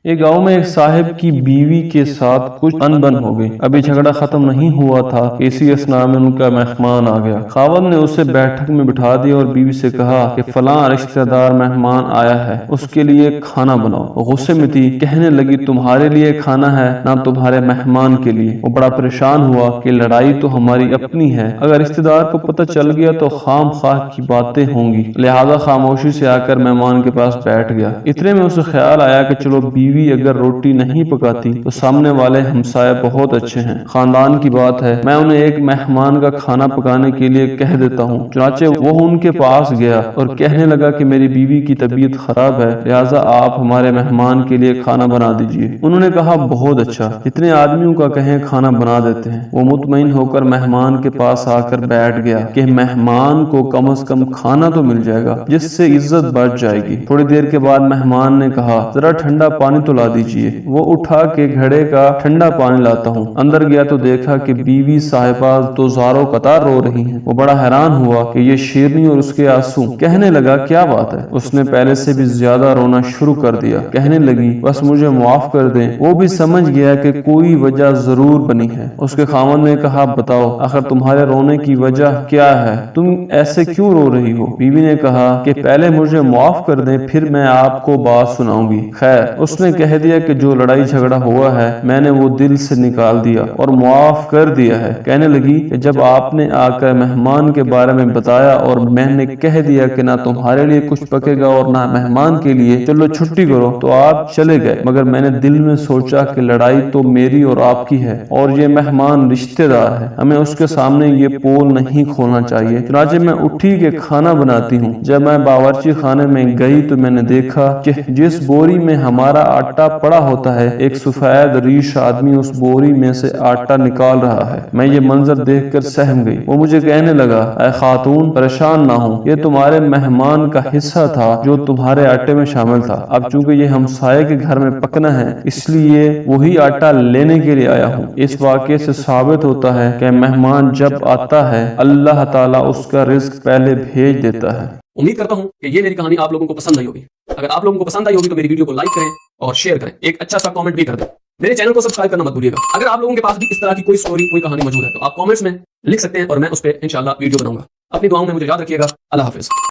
एक गांव में एक साहिब की बीवी के साथ कुछ अनबन हो गई। अभी झगड़ा खत्म नहीं हुआ था कि इसी असना में उनका मेहमान आ गया। खावंद ने उसे बैठक में बिठा दिया और बीवी से कहा कि फलां रिश्तेदार मेहमान आया है, उसके लिए खाना बनाओ। गुस्से में थी, कहने लगी तुम्हारे लिए खाना है ना तुम्हारे मेहमान के लिए। वो बड़ा परेशान हुआ कि लड़ाई तो हमारी अपनी है, अगर रिश्तेदार को पता चल गया तो खाम खाह की बातें होंगी, लिहाजा खामोशी से आकर मेहमान के पास बैठ गया। इतने में उसे ख्याल आया कि चलो बीवी अगर रोटी नहीं पकाती तो सामने वाले हमसाए बहुत अच्छे हैं, खानदान की बात है, मैं उन्हें एक मेहमान का खाना पकाने के लिए कह देता हूँ। चुनाचे वो उनके पास गया और कहने लगा कि मेरी बीवी की तबीयत खराब है, लिहाजा आप हमारे मेहमान के लिए खाना बना दीजिए। उन्होंने कहा बहुत अच्छा, इतने आदमियों का कहें खाना बना देते हैं। वो मुतमईन होकर मेहमान के पास आकर बैठ गया कि मेहमान को कम से कम खाना तो मिल जाएगा जिससे इज्जत बढ़ जाएगी। थोड़ी देर के बाद मेहमान ने कहा जरा ठंडा पानी तो ला दीजिए। वो उठा के घड़े का ठंडा पानी लाता हूँ। अंदर गया तो देखा कि बीवी साहिबा तो ज़ारों कतार रो रही हैं। वो बड़ा हैरान हुआ कि ये शेरनी और उसके आंसू। कहने लगा क्या बात है। उसने पहले से भी ज्यादा रोना शुरू कर दिया। कहने लगी बस मुझे माफ कर दें। वो भी समझ गया कि कोई वजह जरूर बनी है। उसके खामन ने कहा बताओ आखिर तुम्हारे रोने की वजह क्या है, तुम ऐसे क्यों रो रही हो। बीवी ने कहा कि पहले मुझे माफ कर दें फिर मैं आपको बात सुनाऊंगी। खैर उसने कह दिया कि जो लड़ाई झगड़ा हुआ है मैंने वो दिल से निकाल दिया और माफ कर दिया है। कहने लगी कि जब आपने आकर मेहमान के बारे में बताया और मैंने कह दिया कि ना तुम्हारे लिए कुछ पकेगा और ना मेहमान के लिए, चलो छुट्टी करो, तो आप चले गए। मगर मैंने दिल में सोचा कि लड़ाई तो मेरी और आपकी है और ये मेहमान रिश्तेदार है, हमें उसके सामने ये पोल नहीं खोलना चाहिए। चुनाचे मैं उठी के खाना बनाती हूँ। जब मैं बावर्ची खाने में गई तो मैंने देखा कि जिस बोरी में हमारा आटा पड़ा होता है एक सफेद रीश आदमी उस बोरी में से आटा निकाल रहा है। मैं ये मंजर देखकर सहम गई। वो मुझे कहने लगा ऐ खातून परेशान ना हो, ये तुम्हारे मेहमान का हिस्सा था जो तुम्हारे आटे में शामिल था। अब चूंकि ये हमसाये के घर में पकना है इसलिए वही आटा लेने के लिए आया हूँ। इस वाक़े से साबित होता है कि मेहमान जब आता है अल्लाह ताला उसका रिज्क पहले भेज देता है। उम्मीद करता हूँ कि ये मेरी कहानी आप लोगों को पसंद आई होगी। अगर आप लोगों को पसंद आई होगी तो मेरी वीडियो को लाइक करें और शेयर करें, एक अच्छा सा कमेंट भी कर दें। मेरे चैनल को सब्सक्राइब करना मत भूलिएगा। अगर आप लोगों के पास भी इस तरह की कोई स्टोरी कोई कहानी मौजूद है तो आप कमेंट्स में लिख सकते हैं और मैं उस पर इंशाल्लाह वीडियो बनाऊंगा। अपनी दुआओं में मुझे याद रखिएगा। अल्लाह हाफिज।